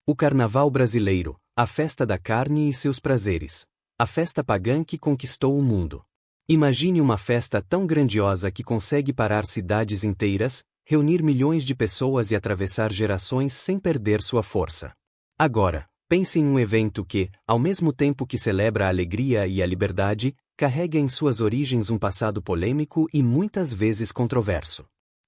O Carnaval brasileiro, a festa da carne e seus prazeres. A festa pagã que conquistou o mundo. Imagine uma festa tão grandiosa que consegue parar cidades inteiras, reunir milhões de pessoas e atravessar gerações sem perder sua força. Agora, pense em um evento que, ao mesmo tempo que celebra a alegria e a liberdade, carrega em suas origens um passado polêmico e muitas vezes controverso.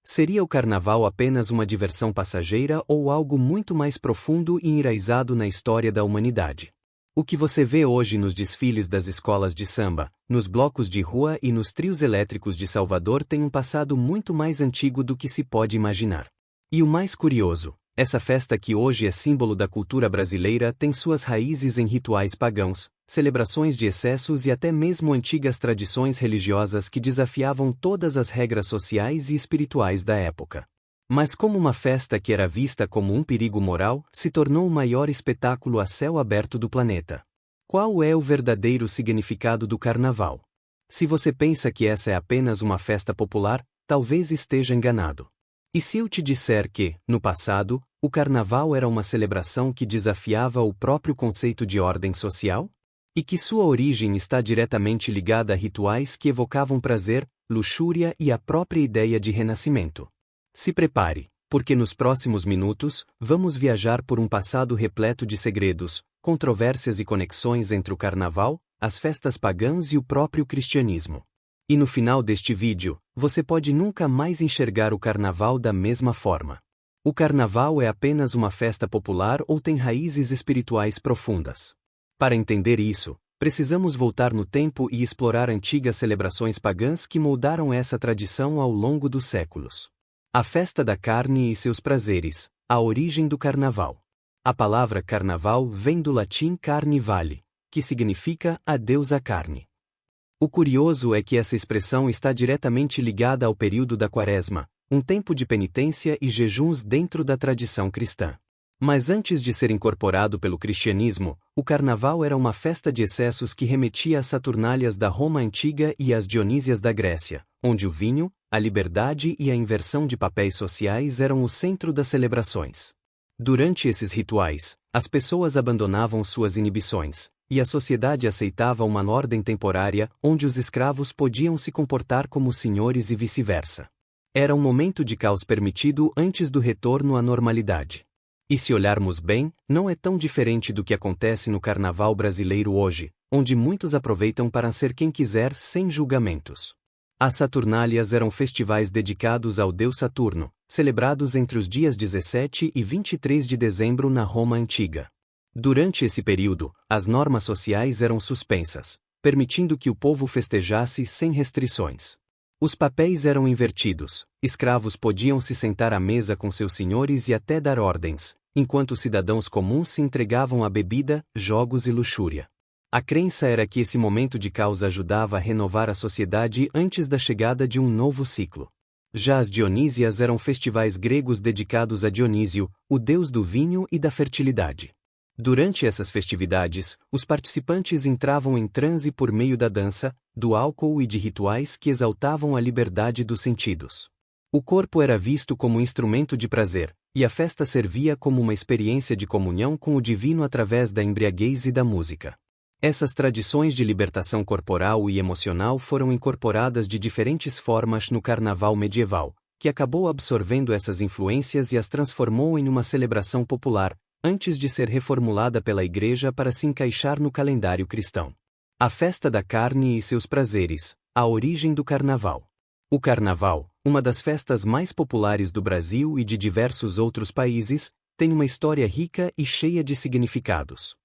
Seria o carnaval apenas uma diversão passageira ou algo muito mais profundo e enraizado na história da humanidade? O que você vê hoje nos desfiles das escolas de samba, nos blocos de rua e nos trios elétricos de Salvador tem um passado muito mais antigo do que se pode imaginar. E o mais curioso, essa festa que hoje é símbolo da cultura brasileira tem suas raízes em rituais pagãos, celebrações de excessos e até mesmo antigas tradições religiosas que desafiavam todas as regras sociais e espirituais da época. Mas como uma festa que era vista como um perigo moral, se tornou o maior espetáculo a céu aberto do planeta. Qual é o verdadeiro significado do carnaval? Se você pensa que essa é apenas uma festa popular, talvez esteja enganado. E se eu te disser que, no passado, o carnaval era uma celebração que desafiava o próprio conceito de ordem social? E que sua origem está diretamente ligada a rituais que evocavam prazer, luxúria e a própria ideia de renascimento? Se prepare, porque nos próximos minutos, vamos viajar por um passado repleto de segredos, controvérsias e conexões entre o carnaval, as festas pagãs e o próprio cristianismo. E no final deste vídeo, você pode nunca mais enxergar o carnaval da mesma forma. O carnaval é apenas uma festa popular ou tem raízes espirituais profundas? Para entender isso, precisamos voltar no tempo e explorar antigas celebrações pagãs que moldaram essa tradição ao longo dos séculos. A festa da carne e seus prazeres, a origem do carnaval. A palavra carnaval vem do latim carnivale, que significa a deusa carne. O curioso é que essa expressão está diretamente ligada ao período da Quaresma, um tempo de penitência e jejuns dentro da tradição cristã. Mas antes de ser incorporado pelo cristianismo, o carnaval era uma festa de excessos que remetia às Saturnálias da Roma antiga e às Dionísias da Grécia, onde o vinho, a liberdade e a inversão de papéis sociais eram o centro das celebrações. Durante esses rituais, as pessoas abandonavam suas inibições, e a sociedade aceitava uma ordem temporária onde os escravos podiam se comportar como senhores e vice-versa. Era um momento de caos permitido antes do retorno à normalidade. E se olharmos bem, não é tão diferente do que acontece no carnaval brasileiro hoje, onde muitos aproveitam para ser quem quiser sem julgamentos. As Saturnálias eram festivais dedicados ao deus Saturno, celebrados entre os dias 17 e 23 de dezembro na Roma antiga. Durante esse período, as normas sociais eram suspensas, permitindo que o povo festejasse sem restrições. Os papéis eram invertidos, escravos podiam se sentar à mesa com seus senhores e até dar ordens, enquanto cidadãos comuns se entregavam à bebida, jogos e luxúria. A crença era que esse momento de caos ajudava a renovar a sociedade antes da chegada de um novo ciclo. Já as Dionísias eram festivais gregos dedicados a Dionísio, o deus do vinho e da fertilidade. Durante essas festividades, os participantes entravam em transe por meio da dança, do álcool e de rituais que exaltavam a liberdade dos sentidos. O corpo era visto como instrumento de prazer, e a festa servia como uma experiência de comunhão com o divino através da embriaguez e da música. Essas tradições de libertação corporal e emocional foram incorporadas de diferentes formas no carnaval medieval, que acabou absorvendo essas influências e as transformou em uma celebração popular, antes de ser reformulada pela Igreja para se encaixar no calendário cristão. A festa da carne e seus prazeres, a origem do carnaval. O carnaval, uma das festas mais populares do Brasil e de diversos outros países, tem uma história rica e cheia de significados.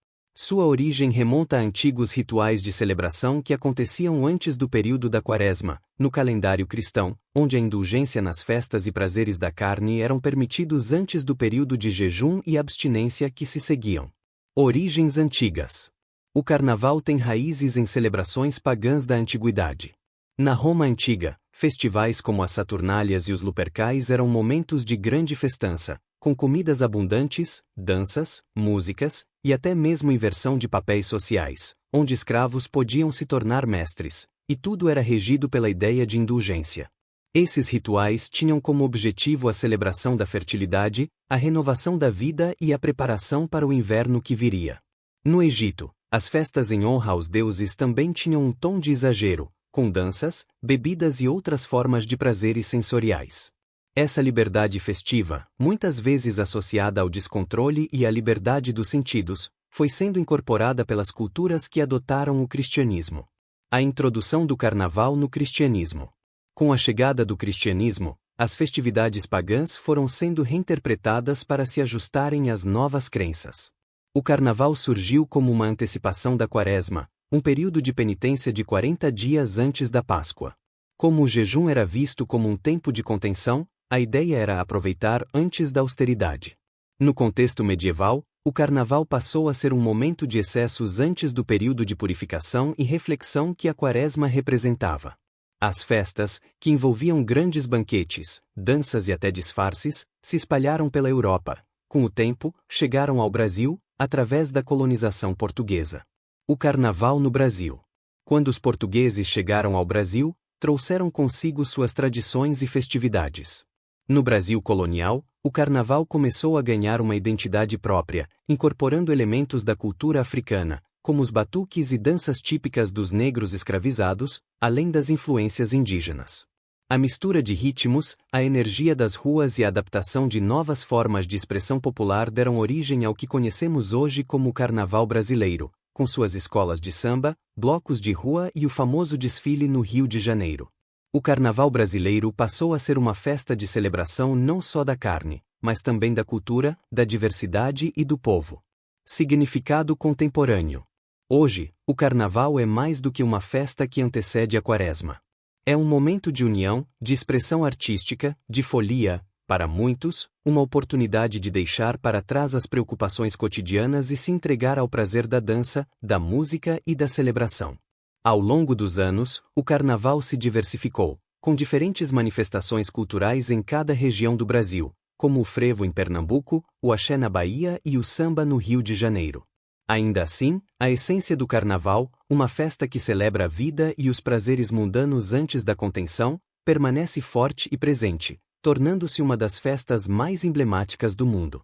Sua origem remonta a antigos rituais de celebração que aconteciam antes do período da Quaresma, no calendário cristão, onde a indulgência nas festas e prazeres da carne eram permitidos antes do período de jejum e abstinência que se seguiam. Origens antigas. O carnaval tem raízes em celebrações pagãs da antiguidade. Na Roma antiga, festivais como as Saturnálias e os Lupercais eram momentos de grande festança, com comidas abundantes, danças, músicas, e até mesmo inversão de papéis sociais, onde escravos podiam se tornar mestres, e tudo era regido pela ideia de indulgência. Esses rituais tinham como objetivo a celebração da fertilidade, a renovação da vida e a preparação para o inverno que viria. No Egito, as festas em honra aos deuses também tinham um tom de exagero, com danças, bebidas e outras formas de prazeres sensoriais. Essa liberdade festiva, muitas vezes associada ao descontrole e à liberdade dos sentidos, foi sendo incorporada pelas culturas que adotaram o cristianismo. A introdução do carnaval no cristianismo. Com a chegada do cristianismo, as festividades pagãs foram sendo reinterpretadas para se ajustarem às novas crenças. O carnaval surgiu como uma antecipação da Quaresma, um período de penitência de 40 dias antes da Páscoa. Como o jejum era visto como um tempo de contenção, a ideia era aproveitar antes da austeridade. No contexto medieval, o carnaval passou a ser um momento de excessos antes do período de purificação e reflexão que a Quaresma representava. As festas, que envolviam grandes banquetes, danças e até disfarces, se espalharam pela Europa. Com o tempo, chegaram ao Brasil, através da colonização portuguesa. O Carnaval no Brasil. Quando os portugueses chegaram ao Brasil, trouxeram consigo suas tradições e festividades. No Brasil colonial, o Carnaval começou a ganhar uma identidade própria, incorporando elementos da cultura africana, como os batuques e danças típicas dos negros escravizados, além das influências indígenas. A mistura de ritmos, a energia das ruas e a adaptação de novas formas de expressão popular deram origem ao que conhecemos hoje como o Carnaval brasileiro, com suas escolas de samba, blocos de rua e o famoso desfile no Rio de Janeiro. O Carnaval brasileiro passou a ser uma festa de celebração não só da carne, mas também da cultura, da diversidade e do povo. Significado contemporâneo. Hoje, o Carnaval é mais do que uma festa que antecede a Quaresma. É um momento de união, de expressão artística, de folia, para muitos, uma oportunidade de deixar para trás as preocupações cotidianas e se entregar ao prazer da dança, da música e da celebração. Ao longo dos anos, o Carnaval se diversificou, com diferentes manifestações culturais em cada região do Brasil, como o frevo em Pernambuco, o axé na Bahia e o samba no Rio de Janeiro. Ainda assim, a essência do Carnaval, uma festa que celebra a vida e os prazeres mundanos antes da contenção, permanece forte e presente, tornando-se uma das festas mais emblemáticas do mundo.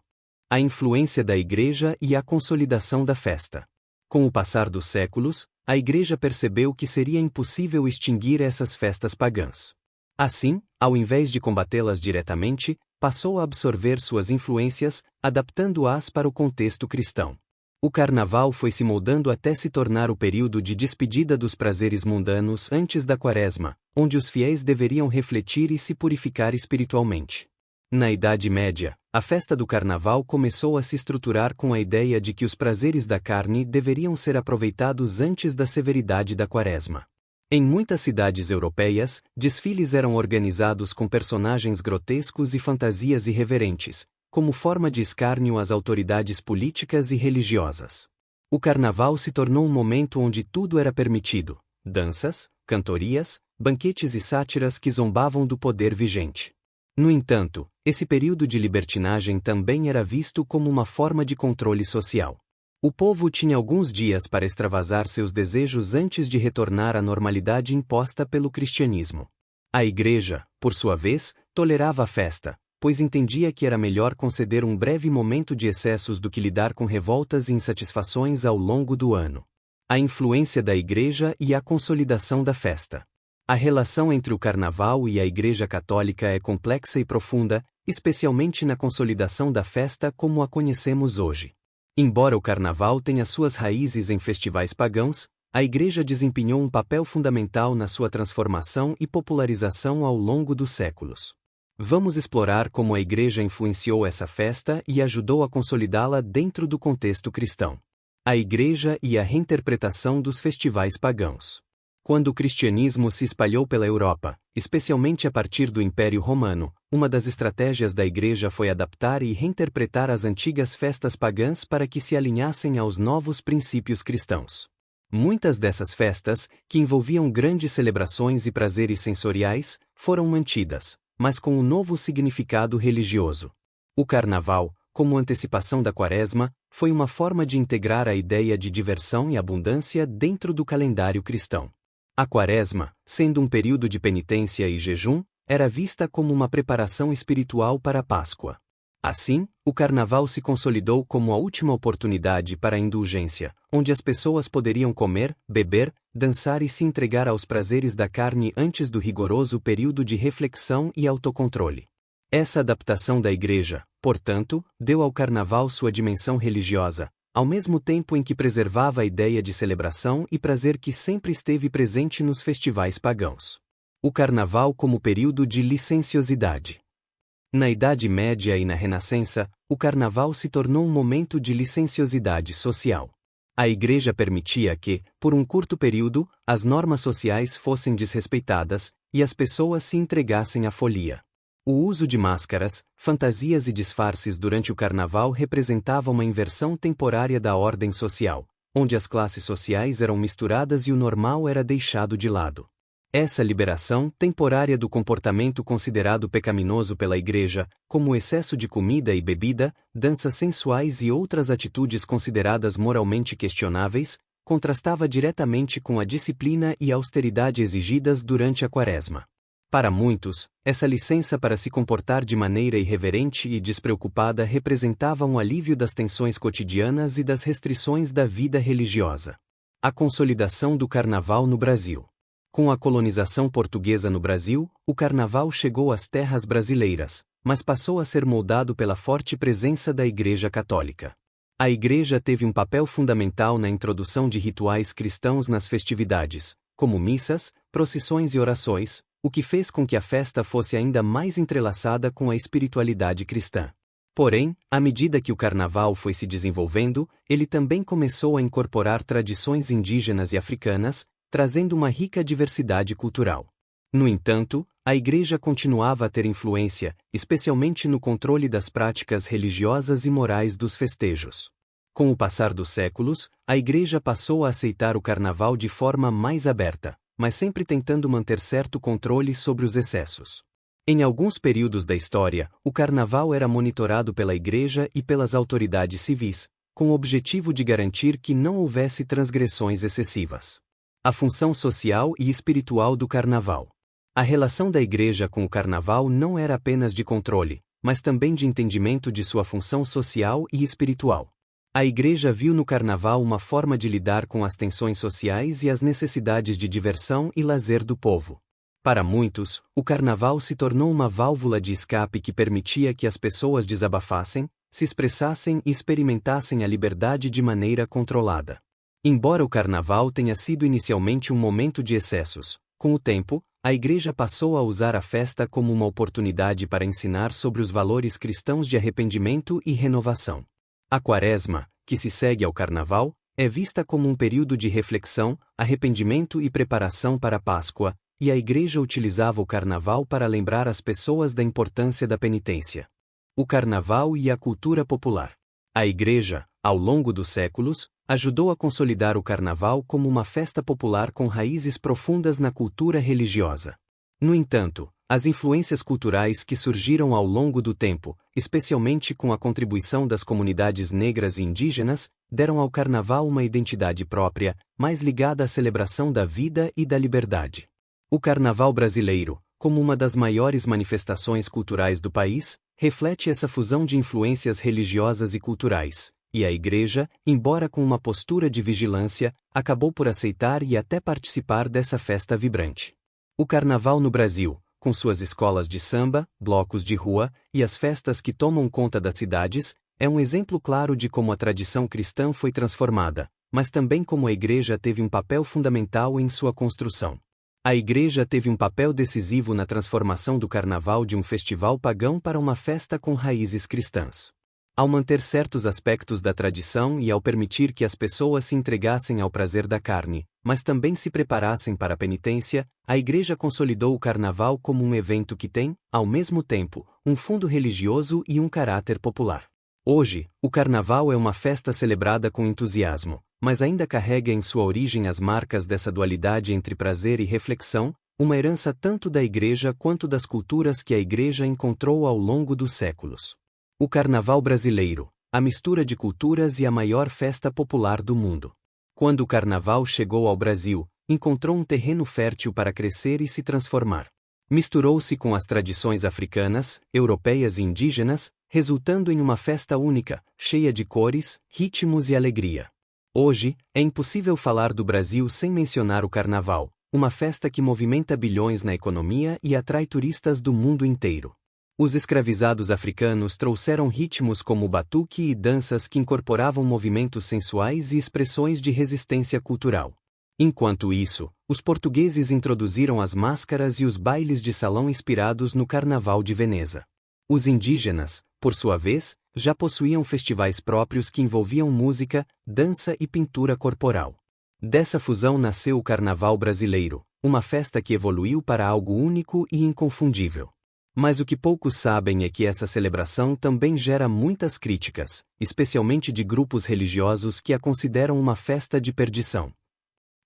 A influência da Igreja e a consolidação da festa. Com o passar dos séculos, a Igreja percebeu que seria impossível extinguir essas festas pagãs. Assim, ao invés de combatê-las diretamente, passou a absorver suas influências, adaptando-as para o contexto cristão. O Carnaval foi se moldando até se tornar o período de despedida dos prazeres mundanos antes da Quaresma, onde os fiéis deveriam refletir e se purificar espiritualmente. Na Idade Média, a festa do Carnaval começou a se estruturar com a ideia de que os prazeres da carne deveriam ser aproveitados antes da severidade da Quaresma. Em muitas cidades europeias, desfiles eram organizados com personagens grotescos e fantasias irreverentes, como forma de escárnio às autoridades políticas e religiosas. O Carnaval se tornou um momento onde tudo era permitido: danças, cantorias, banquetes e sátiras que zombavam do poder vigente. No entanto, esse período de libertinagem também era visto como uma forma de controle social. O povo tinha alguns dias para extravasar seus desejos antes de retornar à normalidade imposta pelo cristianismo. A Igreja, por sua vez, tolerava a festa, pois entendia que era melhor conceder um breve momento de excessos do que lidar com revoltas e insatisfações ao longo do ano. A influência da Igreja e a consolidação da festa. A relação entre o Carnaval e a Igreja Católica é complexa e profunda, especialmente na consolidação da festa como a conhecemos hoje. Embora o Carnaval tenha suas raízes em festivais pagãos, a Igreja desempenhou um papel fundamental na sua transformação e popularização ao longo dos séculos. Vamos explorar como a Igreja influenciou essa festa e ajudou a consolidá-la dentro do contexto cristão. A Igreja e a reinterpretação dos festivais pagãos. Quando o cristianismo se espalhou pela Europa, especialmente a partir do Império Romano, uma das estratégias da Igreja foi adaptar e reinterpretar as antigas festas pagãs para que se alinhassem aos novos princípios cristãos. Muitas dessas festas, que envolviam grandes celebrações e prazeres sensoriais, foram mantidas, mas com um novo significado religioso. O Carnaval, como antecipação da Quaresma, foi uma forma de integrar a ideia de diversão e abundância dentro do calendário cristão. A Quaresma, sendo um período de penitência e jejum, era vista como uma preparação espiritual para a Páscoa. Assim, o Carnaval se consolidou como a última oportunidade para a indulgência, onde as pessoas poderiam comer, beber, dançar e se entregar aos prazeres da carne antes do rigoroso período de reflexão e autocontrole. Essa adaptação da Igreja, portanto, deu ao Carnaval sua dimensão religiosa, ao mesmo tempo em que preservava a ideia de celebração e prazer que sempre esteve presente nos festivais pagãos. O Carnaval como período de licenciosidade. Na Idade Média e na Renascença, o Carnaval se tornou um momento de licenciosidade social. A Igreja permitia que, por um curto período, as normas sociais fossem desrespeitadas e as pessoas se entregassem à folia. O uso de máscaras, fantasias e disfarces durante o Carnaval representava uma inversão temporária da ordem social, onde as classes sociais eram misturadas e o normal era deixado de lado. Essa liberação temporária do comportamento considerado pecaminoso pela Igreja, como o excesso de comida e bebida, danças sensuais e outras atitudes consideradas moralmente questionáveis, contrastava diretamente com a disciplina e austeridade exigidas durante a Quaresma. Para muitos, essa licença para se comportar de maneira irreverente e despreocupada representava um alívio das tensões cotidianas e das restrições da vida religiosa. A consolidação do Carnaval no Brasil. Com a colonização portuguesa no Brasil, o Carnaval chegou às terras brasileiras, mas passou a ser moldado pela forte presença da Igreja Católica. A Igreja teve um papel fundamental na introdução de rituais cristãos nas festividades, como missas, procissões e orações, o que fez com que a festa fosse ainda mais entrelaçada com a espiritualidade cristã. Porém, à medida que o Carnaval foi se desenvolvendo, ele também começou a incorporar tradições indígenas e africanas, trazendo uma rica diversidade cultural. No entanto, a Igreja continuava a ter influência, especialmente no controle das práticas religiosas e morais dos festejos. Com o passar dos séculos, a Igreja passou a aceitar o Carnaval de forma mais aberta, mas sempre tentando manter certo controle sobre os excessos. Em alguns períodos da história, o Carnaval era monitorado pela Igreja e pelas autoridades civis, com o objetivo de garantir que não houvesse transgressões excessivas. A função social e espiritual do Carnaval. A relação da Igreja com o Carnaval não era apenas de controle, mas também de entendimento de sua função social e espiritual. A Igreja viu no Carnaval uma forma de lidar com as tensões sociais e as necessidades de diversão e lazer do povo. Para muitos, o Carnaval se tornou uma válvula de escape que permitia que as pessoas desabafassem, se expressassem e experimentassem a liberdade de maneira controlada. Embora o Carnaval tenha sido inicialmente um momento de excessos, com o tempo, a Igreja passou a usar a festa como uma oportunidade para ensinar sobre os valores cristãos de arrependimento e renovação. A Quaresma, que se segue ao Carnaval, é vista como um período de reflexão, arrependimento e preparação para a Páscoa, e a Igreja utilizava o Carnaval para lembrar as pessoas da importância da penitência. O Carnaval e a cultura popular. A Igreja, ao longo dos séculos, ajudou a consolidar o Carnaval como uma festa popular com raízes profundas na cultura religiosa. No entanto, as influências culturais que surgiram ao longo do tempo, especialmente com a contribuição das comunidades negras e indígenas, deram ao Carnaval uma identidade própria, mais ligada à celebração da vida e da liberdade. O Carnaval brasileiro, como uma das maiores manifestações culturais do país, reflete essa fusão de influências religiosas e culturais, e a Igreja, embora com uma postura de vigilância, acabou por aceitar e até participar dessa festa vibrante. O Carnaval no Brasil, com suas escolas de samba, blocos de rua e as festas que tomam conta das cidades, é um exemplo claro de como a tradição cristã foi transformada, mas também como a Igreja teve um papel fundamental em sua construção. A Igreja teve um papel decisivo na transformação do Carnaval de um festival pagão para uma festa com raízes cristãs. Ao manter certos aspectos da tradição e ao permitir que as pessoas se entregassem ao prazer da carne, mas também se preparassem para a penitência, a Igreja consolidou o Carnaval como um evento que tem, ao mesmo tempo, um fundo religioso e um caráter popular. Hoje, o Carnaval é uma festa celebrada com entusiasmo, mas ainda carrega em sua origem as marcas dessa dualidade entre prazer e reflexão, uma herança tanto da Igreja quanto das culturas que a Igreja encontrou ao longo dos séculos. O Carnaval brasileiro, a mistura de culturas e a maior festa popular do mundo. Quando o Carnaval chegou ao Brasil, encontrou um terreno fértil para crescer e se transformar. Misturou-se com as tradições africanas, europeias e indígenas, resultando em uma festa única, cheia de cores, ritmos e alegria. Hoje, é impossível falar do Brasil sem mencionar o Carnaval, uma festa que movimenta bilhões na economia e atrai turistas do mundo inteiro. Os escravizados africanos trouxeram ritmos como o batuque e danças que incorporavam movimentos sensuais e expressões de resistência cultural. Enquanto isso, os portugueses introduziram as máscaras e os bailes de salão inspirados no Carnaval de Veneza. Os indígenas, por sua vez, já possuíam festivais próprios que envolviam música, dança e pintura corporal. Dessa fusão nasceu o Carnaval brasileiro, uma festa que evoluiu para algo único e inconfundível. Mas o que poucos sabem é que essa celebração também gera muitas críticas, especialmente de grupos religiosos que a consideram uma festa de perdição.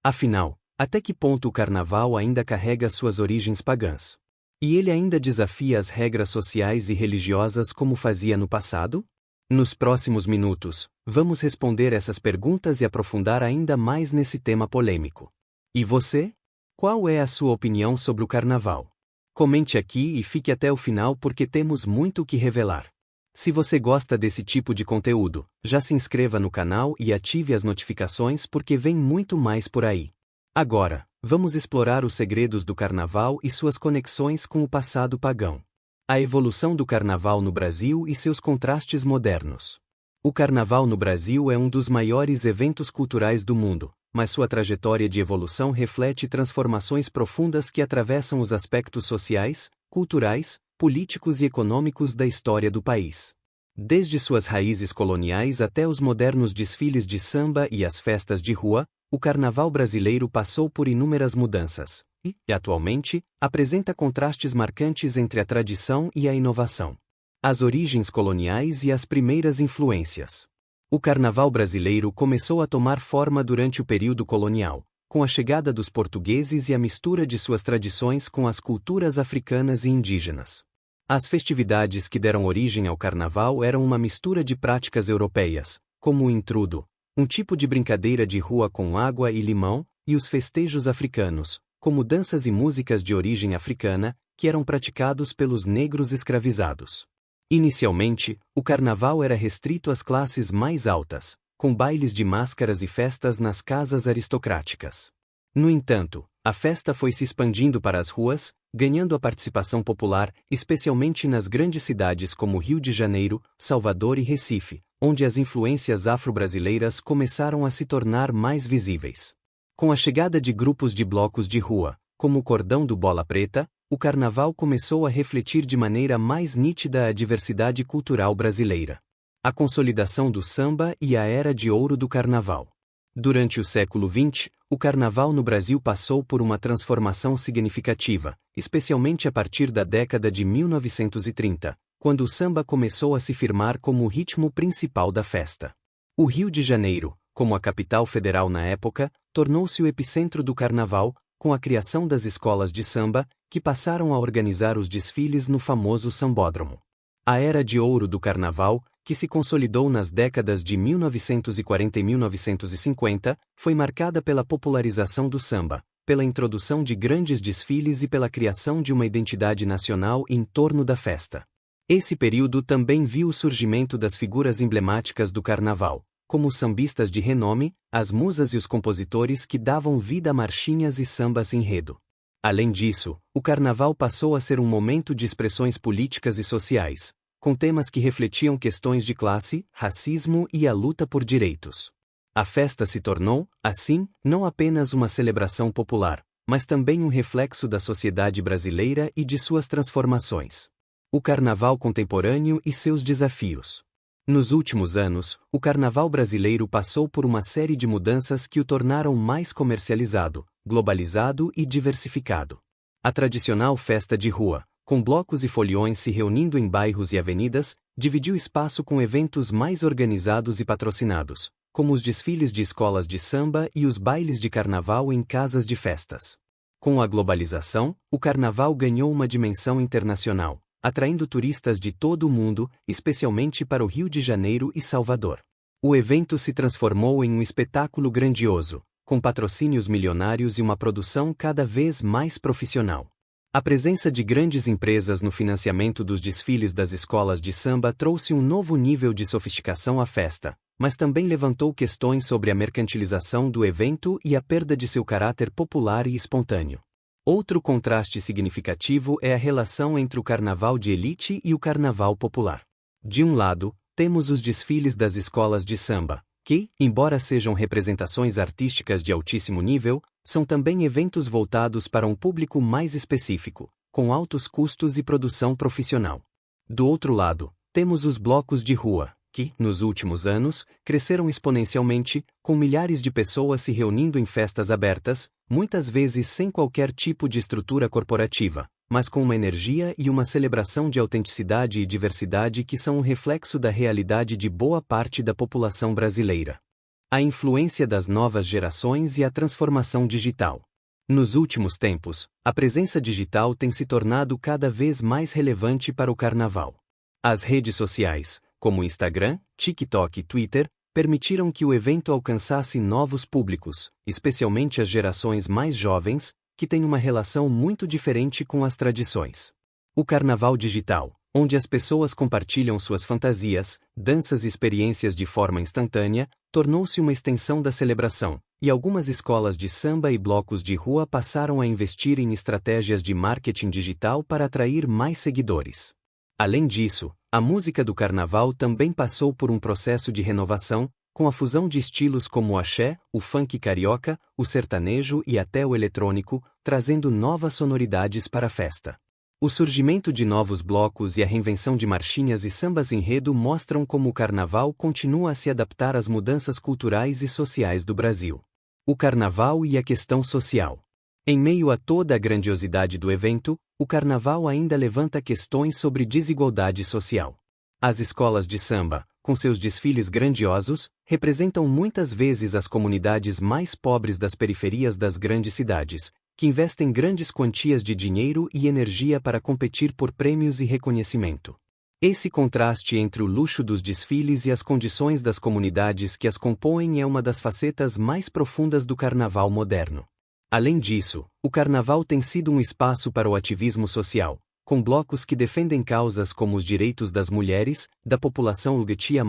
Afinal, até que ponto o Carnaval ainda carrega suas origens pagãs? E ele ainda desafia as regras sociais e religiosas como fazia no passado? Nos próximos minutos, vamos responder essas perguntas e aprofundar ainda mais nesse tema polêmico. E você? Qual é a sua opinião sobre o Carnaval? Comente aqui e fique até o final porque temos muito o que revelar. Se você gosta desse tipo de conteúdo, já se inscreva no canal e ative as notificações porque vem muito mais por aí. Agora, vamos explorar os segredos do Carnaval e suas conexões com o passado pagão. A evolução do Carnaval no Brasil e seus contrastes modernos. O Carnaval no Brasil é um dos maiores eventos culturais do mundo, mas sua trajetória de evolução reflete transformações profundas que atravessam os aspectos sociais, culturais, políticos e econômicos da história do país. Desde suas raízes coloniais até os modernos desfiles de samba e as festas de rua, o Carnaval brasileiro passou por inúmeras mudanças e, atualmente, apresenta contrastes marcantes entre a tradição e a inovação. As origens coloniais e as primeiras influências. O Carnaval brasileiro começou a tomar forma durante o período colonial, com a chegada dos portugueses e a mistura de suas tradições com as culturas africanas e indígenas. As festividades que deram origem ao Carnaval eram uma mistura de práticas europeias, como o intrudo, um tipo de brincadeira de rua com água e limão, e os festejos africanos, como danças e músicas de origem africana, que eram praticados pelos negros escravizados. Inicialmente, o Carnaval era restrito às classes mais altas, com bailes de máscaras e festas nas casas aristocráticas. No entanto, a festa foi se expandindo para as ruas, ganhando a participação popular, especialmente nas grandes cidades como Rio de Janeiro, Salvador e Recife, onde as influências afro-brasileiras começaram a se tornar mais visíveis. Com a chegada de grupos de blocos de rua, como o Cordão do Bola Preta, o Carnaval começou a refletir de maneira mais nítida a diversidade cultural brasileira. A consolidação do samba e a era de ouro do Carnaval. Durante o século XX, o Carnaval no Brasil passou por uma transformação significativa, especialmente a partir da década de 1930, quando o samba começou a se firmar como o ritmo principal da festa. O Rio de Janeiro, como a capital federal na época, tornou-se o epicentro do Carnaval, com a criação das escolas de samba, que passaram a organizar os desfiles no famoso Sambódromo. A era de ouro do Carnaval, que se consolidou nas décadas de 1940 e 1950, foi marcada pela popularização do samba, pela introdução de grandes desfiles e pela criação de uma identidade nacional em torno da festa. Esse período também viu o surgimento das figuras emblemáticas do Carnaval, como os sambistas de renome, as musas e os compositores que davam vida a marchinhas e sambas enredo. Além disso, o Carnaval passou a ser um momento de expressões políticas e sociais, com temas que refletiam questões de classe, racismo e a luta por direitos. A festa se tornou, assim, não apenas uma celebração popular, mas também um reflexo da sociedade brasileira e de suas transformações. O Carnaval contemporâneo e seus desafios. Nos últimos anos, o Carnaval brasileiro passou por uma série de mudanças que o tornaram mais comercializado, globalizado e diversificado. A tradicional festa de rua, com blocos e foliões se reunindo em bairros e avenidas, dividiu espaço com eventos mais organizados e patrocinados, como os desfiles de escolas de samba e os bailes de carnaval em casas de festas. Com a globalização, o carnaval ganhou uma dimensão internacional, atraindo turistas de todo o mundo, especialmente para o Rio de Janeiro e Salvador. O evento se transformou em um espetáculo grandioso, com patrocínios milionários e uma produção cada vez mais profissional. A presença de grandes empresas no financiamento dos desfiles das escolas de samba trouxe um novo nível de sofisticação à festa, mas também levantou questões sobre a mercantilização do evento e a perda de seu caráter popular e espontâneo. Outro contraste significativo é a relação entre o carnaval de elite e o carnaval popular. De um lado, temos os desfiles das escolas de samba, que, embora sejam representações artísticas de altíssimo nível, são também eventos voltados para um público mais específico, com altos custos e produção profissional. Do outro lado, temos os blocos de rua, que, nos últimos anos, cresceram exponencialmente, com milhares de pessoas se reunindo em festas abertas, muitas vezes sem qualquer tipo de estrutura corporativa, mas com uma energia e uma celebração de autenticidade e diversidade que são um reflexo da realidade de boa parte da população brasileira. A influência das novas gerações e a transformação digital. Nos últimos tempos, a presença digital tem se tornado cada vez mais relevante para o carnaval. As redes sociais, como Instagram, TikTok e Twitter, permitiram que o evento alcançasse novos públicos, especialmente as gerações mais jovens, que têm uma relação muito diferente com as tradições. O carnaval digital, onde as pessoas compartilham suas fantasias, danças e experiências de forma instantânea, tornou-se uma extensão da celebração, e algumas escolas de samba e blocos de rua passaram a investir em estratégias de marketing digital para atrair mais seguidores. Além disso, a música do carnaval também passou por um processo de renovação, com a fusão de estilos como o axé, o funk carioca, o sertanejo e até o eletrônico, trazendo novas sonoridades para a festa. O surgimento de novos blocos e a reinvenção de marchinhas e sambas enredo mostram como o carnaval continua a se adaptar às mudanças culturais e sociais do Brasil. O carnaval e a questão social. Em meio a toda a grandiosidade do evento, o carnaval ainda levanta questões sobre desigualdade social. As escolas de samba, com seus desfiles grandiosos, representam muitas vezes as comunidades mais pobres das periferias das grandes cidades, que investem grandes quantias de dinheiro e energia para competir por prêmios e reconhecimento. Esse contraste entre o luxo dos desfiles e as condições das comunidades que as compõem é uma das facetas mais profundas do carnaval moderno. Além disso, o carnaval tem sido um espaço para o ativismo social, com blocos que defendem causas como os direitos das mulheres, da população LGBTQIA+,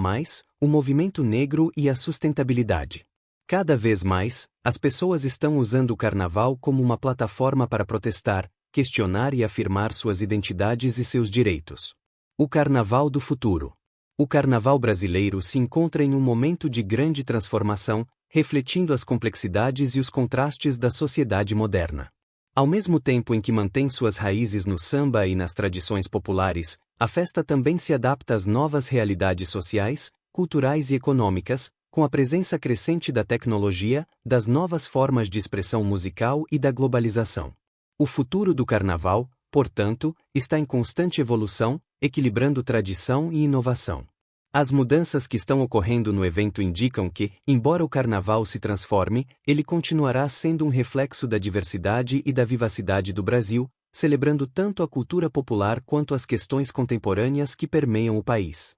o movimento negro e a sustentabilidade. Cada vez mais, as pessoas estão usando o carnaval como uma plataforma para protestar, questionar e afirmar suas identidades e seus direitos. O Carnaval do Futuro. O carnaval brasileiro se encontra em um momento de grande transformação, refletindo as complexidades e os contrastes da sociedade moderna. Ao mesmo tempo em que mantém suas raízes no samba e nas tradições populares, a festa também se adapta às novas realidades sociais, culturais e econômicas, com a presença crescente da tecnologia, das novas formas de expressão musical e da globalização. O futuro do carnaval, portanto, está em constante evolução, equilibrando tradição e inovação. As mudanças que estão ocorrendo no evento indicam que, embora o carnaval se transforme, ele continuará sendo um reflexo da diversidade e da vivacidade do Brasil, celebrando tanto a cultura popular quanto as questões contemporâneas que permeiam o país.